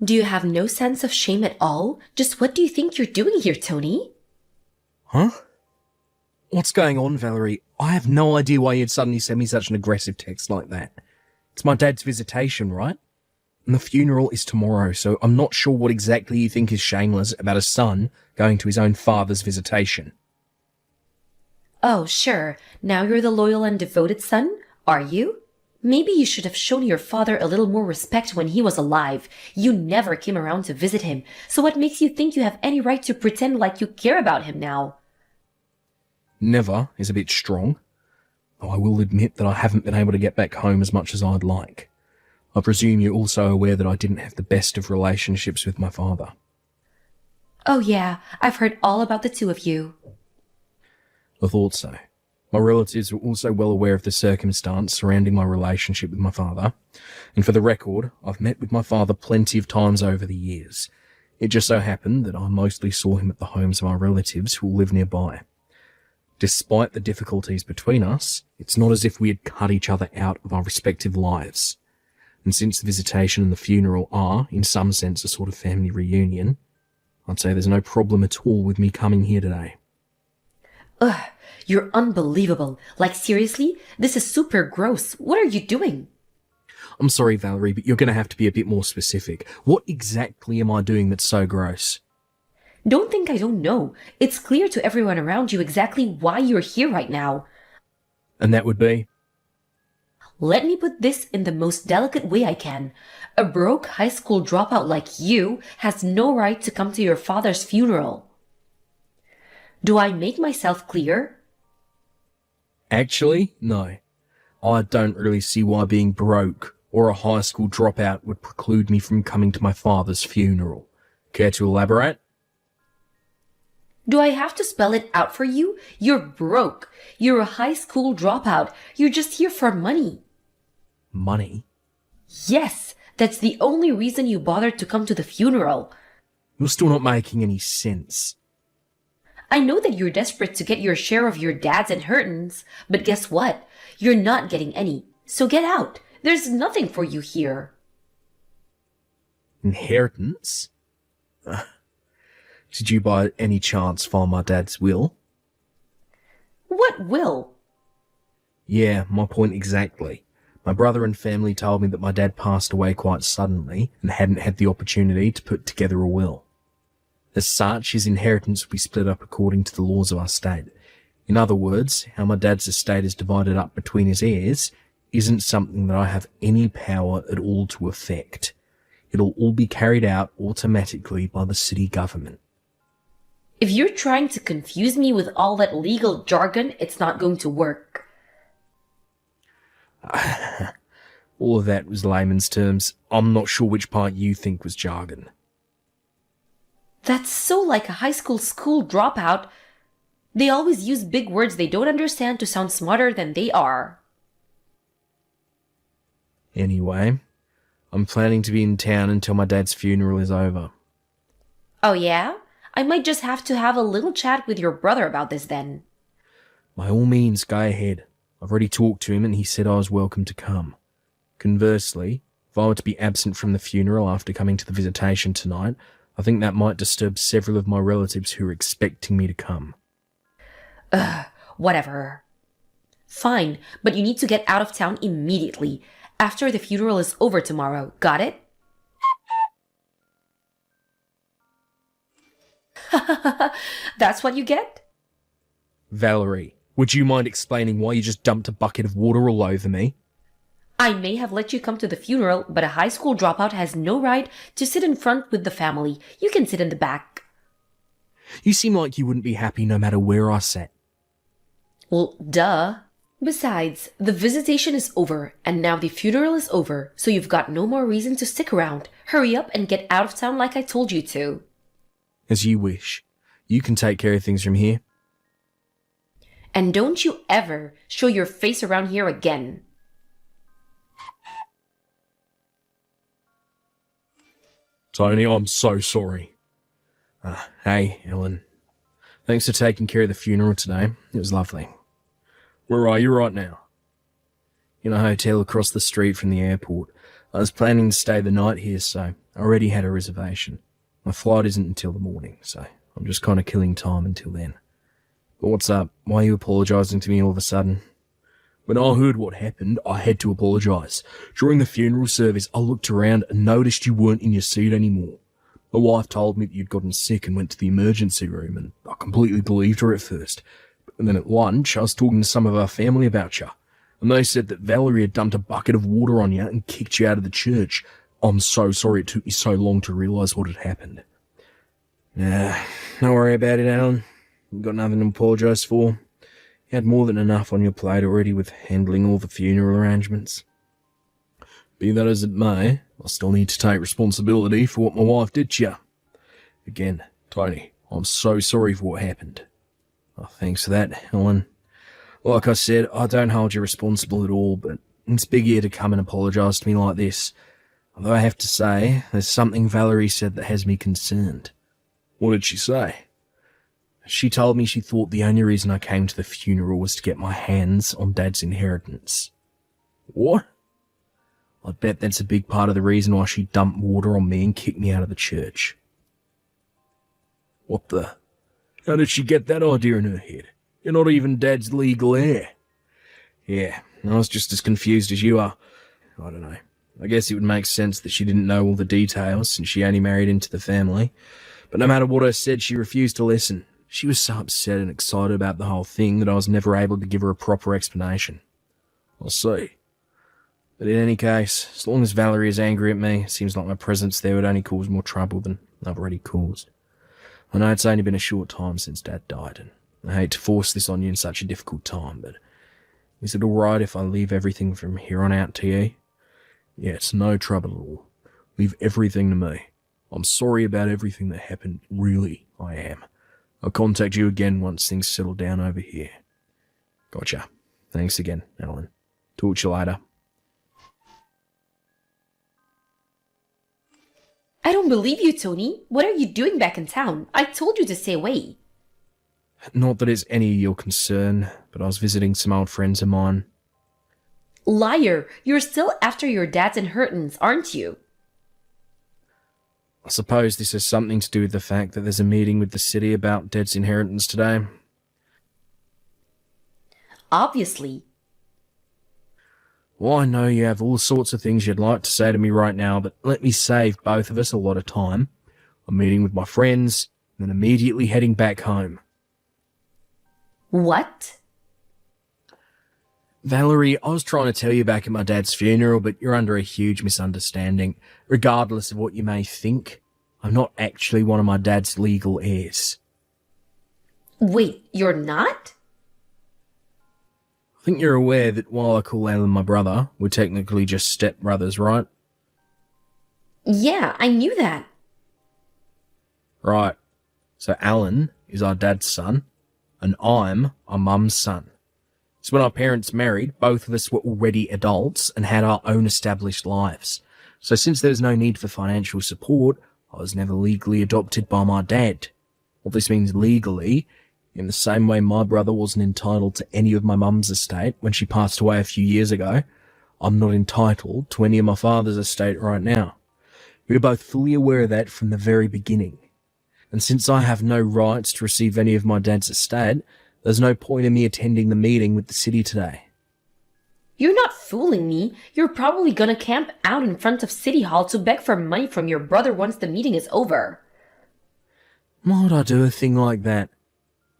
Do you have no sense of shame at all? Just what do you think you're doing here, Tony? Huh? What's going on, Valerie? I have no idea why you'd suddenly send me such an aggressive text like that. It's my dad's visitation, right? And the funeral is tomorrow, so I'm not sure what exactly you think is shameless about a son going to his own father's visitation. Oh, sure. Now you're the loyal and devoted son, are you? Maybe you should have shown your father a little more respect when he was alive. You never came around to visit him, so what makes you think you have any right to pretend like you care about him now? Never is a bit strong, though I will admit that I haven't been able to get back home as much as I'd like. I presume you're also aware that I didn't have the best of relationships with my father. Oh yeah, I've heard all about the two of you. I thought so. My relatives were also well aware of the circumstance surrounding my relationship with my father, and for the record, I've met with my father plenty of times over the years. It just so happened that I mostly saw him at the homes of our relatives who live nearby. Despite the difficulties between us, it's not as if we had cut each other out of our respective lives. And since the visitation and the funeral are, in some sense, a sort of family reunion, I'd say there's no problem at all with me coming here today. Ugh, you're unbelievable. Like seriously? This is super gross. What are you doing? I'm sorry, Valerie, but you're going to have to be a bit more specific. What exactly am I doing that's so gross? Don't think I don't know. It's clear to everyone around you exactly why you're here right now. And that would be? Let me put this in the most delicate way I can. A broke high school dropout like you has no right to come to your father's funeral. Do I make myself clear? Actually, no. I don't really see why being broke or a high school dropout would preclude me from coming to my father's funeral. Care to elaborate? Do I have to spell it out for you? You're broke. You're a high school dropout. You're just here for money. Money? Yes, that's the only reason you bothered to come to the funeral. You're still not making any sense. I know that you're desperate to get your share of your dad's inheritance, but guess what? You're not getting any. So get out. There's nothing for you here. Inheritance? Did you by any chance find my dad's will? What will? Yeah, my point exactly. My brother and family told me that my dad passed away quite suddenly and hadn't had the opportunity to put together a will. As such, his inheritance will be split up according to the laws of our state. In other words, how my dad's estate is divided up between his heirs isn't something that I have any power at all to affect. It'll all be carried out automatically by the city government. If you're trying to confuse me with all that legal jargon, it's not going to work. All of that was layman's terms. I'm not sure which part you think was jargon. That's so like a high school dropout. They always use big words they don't understand to sound smarter than they are. Anyway, I'm planning to be in town until my dad's funeral is over. Oh yeah? I might just have to have a little chat with your brother about this then. By all means, go ahead. I've already talked to him and he said I was welcome to come. Conversely, if I were to be absent from the funeral after coming to the visitation tonight, I think that might disturb several of my relatives who are expecting me to come. Whatever. Fine, but you need to get out of town immediately, after the funeral is over tomorrow, got it? That's what you get? Valerie, would you mind explaining why you just dumped a bucket of water all over me? I may have let you come to the funeral, but a high school dropout has no right to sit in front with the family. You can sit in the back. You seem like you wouldn't be happy no matter where I sat. Well, duh. Besides, the visitation is over, and now the funeral is over, so you've got no more reason to stick around. Hurry up and get out of town like I told you to. As you wish. You can take care of things from here. And don't you ever show your face around here again. Tony, I'm so sorry. Hey, Ellen. Thanks for taking care of the funeral today. It was lovely. Where are you right now? In a hotel across the street from the airport. I was planning to stay the night here, so I already had a reservation. My flight isn't until the morning, so I'm just kind of killing time until then. But what's up? Why are you apologising to me all of a sudden? When I heard what happened, I had to apologise. During the funeral service, I looked around and noticed you weren't in your seat anymore. My wife told me that you'd gotten sick and went to the emergency room, and I completely believed her at first. But then at lunch, I was talking to some of our family about you, and they said that Valerie had dumped a bucket of water on you and kicked you out of the church. I'm so sorry it took me so long to realise what had happened. Nah, don't worry about it, Alan. You've got nothing to apologise for. You had more than enough on your plate already with handling all the funeral arrangements. Be that as it may, I still need to take responsibility for what my wife did to you. Again, Tony, I'm so sorry for what happened. Oh, thanks for that, Helen. Like I said, I don't hold you responsible at all, but it's big of you to come and apologise to me like this. Although I have to say, there's something Valerie said that has me concerned. What did she say? She told me she thought the only reason I came to the funeral was to get my hands on Dad's inheritance. What? I bet that's a big part of the reason why she dumped water on me and kicked me out of the church. What the? How did she get that idea in her head? You're not even Dad's legal heir. Yeah, I was just as confused as you are. I don't know. I guess it would make sense that she didn't know all the details since she only married into the family. But no matter what I said, she refused to listen. She was so upset and excited about the whole thing that I was never able to give her a proper explanation. I see. But in any case, as long as Valerie is angry at me, it seems like my presence there would only cause more trouble than I've already caused. I know it's only been a short time since Dad died, and I hate to force this on you in such a difficult time, but is it alright if I leave everything from here on out to you? Yeah, it's no trouble at all. Leave everything to me. I'm sorry about everything that happened, really, I am. I'll contact you again once things settle down over here. Gotcha. Thanks again, Alan. Talk to you later. I don't believe you, Tony. What are you doing back in town? I told you to stay away. Not that it's any of your concern, but I was visiting some old friends of mine. Liar! You're still after your dad's inheritance, aren't you? I suppose this has something to do with the fact that there's a meeting with the city about Dad's inheritance today. Obviously. Well, I know you have all sorts of things you'd like to say to me right now, but let me save both of us a lot of time. I'm meeting with my friends, and then immediately heading back home. What? Valerie, I was trying to tell you back at my dad's funeral, but you're under a huge misunderstanding. Regardless of what you may think, I'm not actually one of my dad's legal heirs. Wait, you're not? I think you're aware that while I call Alan my brother, we're technically just stepbrothers, right? Yeah, I knew that. Right. So Alan is our dad's son, and I'm our mum's son. So when our parents married, both of us were already adults and had our own established lives. So since there was no need for financial support, I was never legally adopted by my dad. What this means legally, in the same way my brother wasn't entitled to any of my mum's estate when she passed away a few years ago, I'm not entitled to any of my father's estate right now. We were both fully aware of that from the very beginning. And since I have no rights to receive any of my dad's estate, there's no point in me attending the meeting with the city today. You're not fooling me. You're probably gonna camp out in front of City Hall to beg for money from your brother once the meeting is over. Why would I do a thing like that?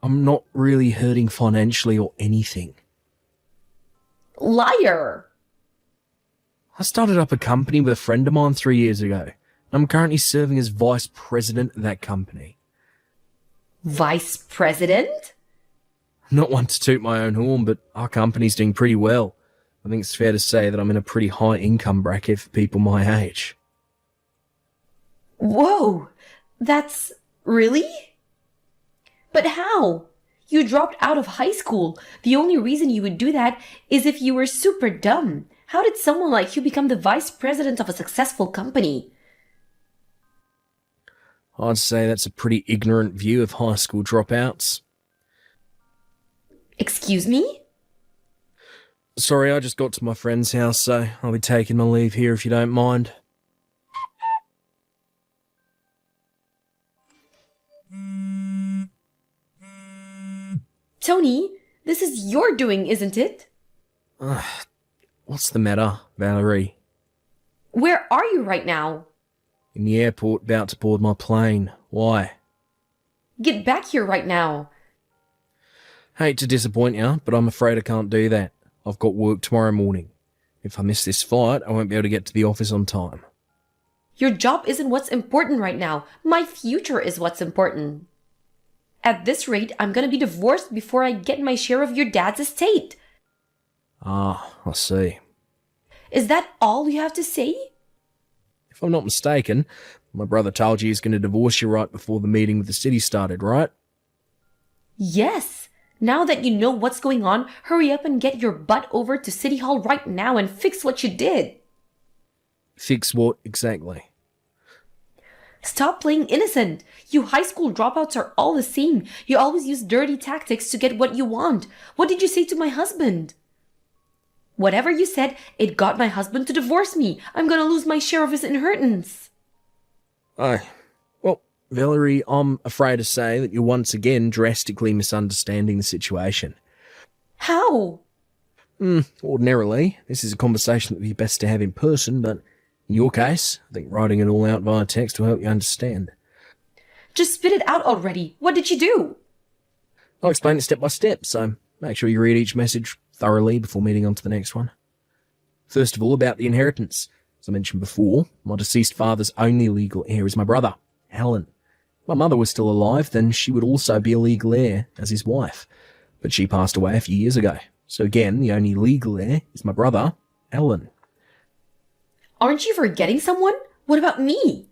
I'm not really hurting financially or anything. Liar! I started up a company with a friend of mine 3 years ago. I'm currently serving as vice president of that company. Vice president? Not one to toot my own horn, but our company's doing pretty well. I think it's fair to say that I'm in a pretty high income bracket for people my age. Whoa! That's... really? But how? You dropped out of high school. The only reason you would do that is if you were super dumb. How did someone like you become the vice president of a successful company? I'd say that's a pretty ignorant view of high school dropouts. Excuse me? Sorry, I just got to my friend's house, so I'll be taking my leave here if you don't mind. Tony, this is your doing, isn't it? What's the matter, Valerie? Where are you right now? In the airport, about to board my plane. Why? Get back here right now. Hate to disappoint you, but I'm afraid I can't do that. I've got work tomorrow morning. If I miss this flight, I won't be able to get to the office on time. Your job isn't what's important right now. My future is what's important. At this rate, I'm gonna be divorced before I get my share of your dad's estate. Ah, I see. Is that all you have to say? If I'm not mistaken, my brother told you he's going to divorce you right before the meeting with the city started, right? Yes. Now that you know what's going on, hurry up and get your butt over to City Hall right now and fix what you did. Fix what exactly? Stop playing innocent. You high school dropouts are all the same. You always use dirty tactics to get what you want. What did you say to my husband? Whatever you said, it got my husband to divorce me. I'm gonna lose my share of his inheritance. Oh, well, Valerie, I'm afraid to say that you're once again drastically misunderstanding the situation. How? Ordinarily, this is a conversation that would be best to have in person, but in your case, I think writing it all out via text will help you understand. Just spit it out already. What did you do? I'll explain it step by step, so make sure you read each message thoroughly before moving on to the next one. First of all, about the inheritance. As I mentioned before, my deceased father's only legal heir is my brother, Alan. If my mother was still alive, then she would also be a legal heir as his wife, but she passed away a few years ago. So again, the only legal heir is my brother, Alan. Aren't you forgetting someone? What about me?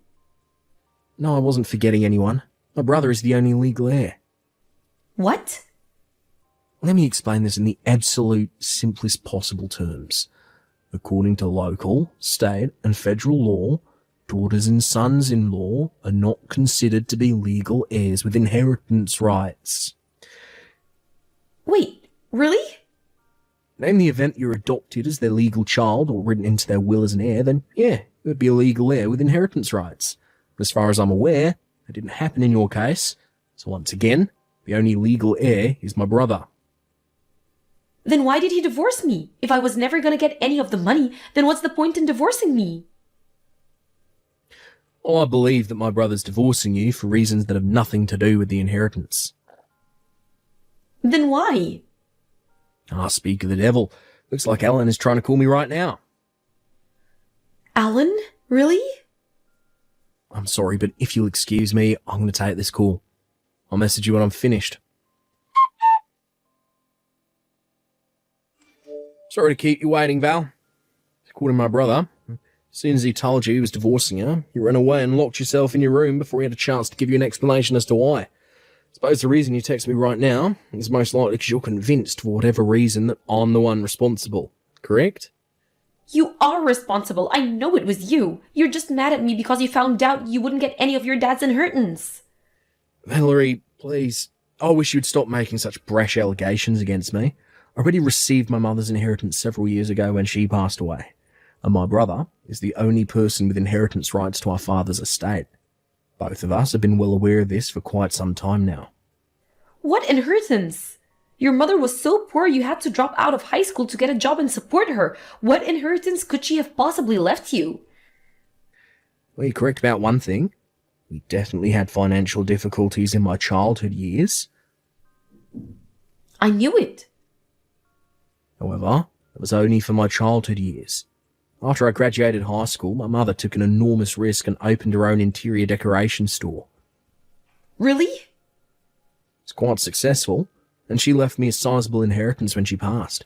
No, I wasn't forgetting anyone. My brother is the only legal heir. What? Let me explain this in the absolute simplest possible terms. According to local, state, and federal law, daughters and sons-in-law are not considered to be legal heirs with inheritance rights. Wait, really? Name the event you're adopted as their legal child or written into their will as an heir, then yeah, you would be a legal heir with inheritance rights. As far as I'm aware, that didn't happen in your case. So once again, the only legal heir is my brother. Then why did he divorce me? If I was never gonna get any of the money, then what's the point in divorcing me? Oh, I believe that my brother's divorcing you for reasons that have nothing to do with the inheritance. Then why? Ah, speak of the devil. Looks like Alan is trying to call me right now. Alan? Really? I'm sorry, but if you'll excuse me, I'm going to take this call. I'll message you when I'm finished. Sorry to keep you waiting, Val. According to my brother, as soon as he told you he was divorcing you, you ran away and locked yourself in your room before he had a chance to give you an explanation as to why. Suppose the reason you text me right now is most likely because you're convinced, for whatever reason, that I'm the one responsible. Correct? You are responsible. I know it was you. You're just mad at me because you found out you wouldn't get any of your dad's inheritance. Valerie, please. I wish you'd stop making such brash allegations against me. I already received my mother's inheritance several years ago when she passed away, and my brother is the only person with inheritance rights to our father's estate. Both of us have been well aware of this for quite some time now. What inheritance? Your mother was so poor you had to drop out of high school to get a job and support her. What inheritance could she have possibly left you? Well, you're correct about one thing. We definitely had financial difficulties in my childhood years. I knew it. However, it was only for my childhood years. After I graduated high school, my mother took an enormous risk and opened her own interior decoration store. Really? It's quite successful, and she left me a sizable inheritance when she passed.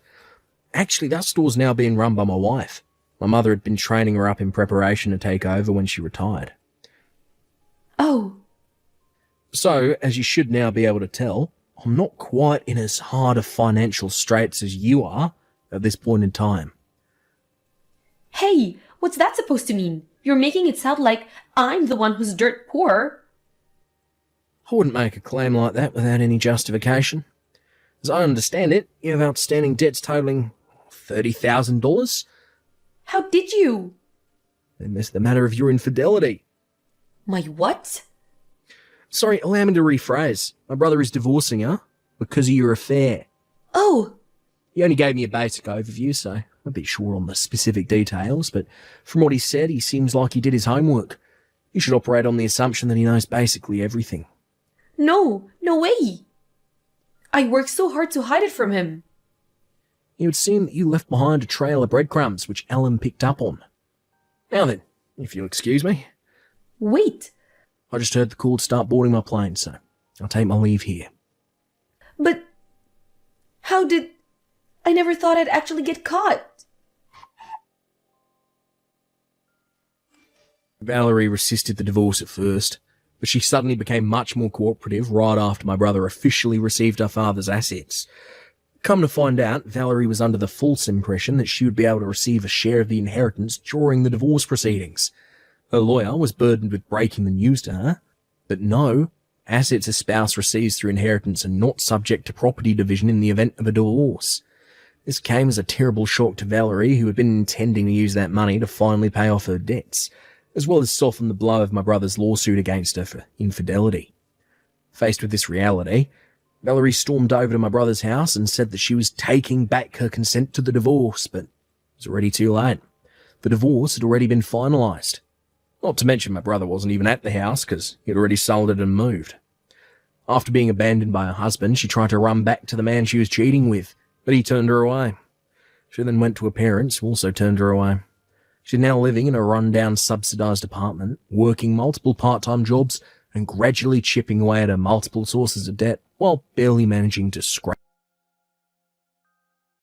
Actually, that store's now being run by my wife. My mother had been training her up in preparation to take over when she retired. Oh. So, as you should now be able to tell, I'm not quite in as hard of financial straits as you are at this point in time. Hey, what's that supposed to mean? You're making it sound like I'm the one who's dirt poor. I wouldn't make a claim like that without any justification. As I understand it, you have outstanding debts totaling $30,000. How did you? Then there's the matter of your infidelity. My what? Sorry, allow me to rephrase. My brother is divorcing her because of your affair. Oh, He only gave me a basic overview, so I'm a bit short on the specific details, but from what he said, he seems like he did his homework. You should operate on the assumption that he knows basically everything. no way. I worked so hard to hide it from him. It would seem that you left behind a trail of breadcrumbs which Alan picked up on. Now then, if you'll excuse me, Wait, I just heard the call to start boarding my plane, so I'll take my leave here. but how did... I never thought I'd actually get caught. Valerie resisted the divorce at first, but she suddenly became much more cooperative right after my brother officially received her father's assets. Come to find out, Valerie was under the false impression that she would be able to receive a share of the inheritance during the divorce proceedings. Her lawyer was burdened with breaking the news to her, but no, assets a spouse receives through inheritance are not subject to property division in the event of a divorce. This came as a terrible shock to Valerie, who had been intending to use that money to finally pay off her debts, as well as soften the blow of my brother's lawsuit against her for infidelity. Faced with this reality, Valerie stormed over to my brother's house and said that she was taking back her consent to the divorce, but it was already too late. The divorce had already been finalised. Not to mention my brother wasn't even at the house because he had already sold it and moved. After being abandoned by her husband, she tried to run back to the man she was cheating with, but he turned her away. She then went to her parents, who also turned her away. She's now living in a run-down subsidised apartment, working multiple part-time jobs and gradually chipping away at her multiple sources of debt while barely managing to scrape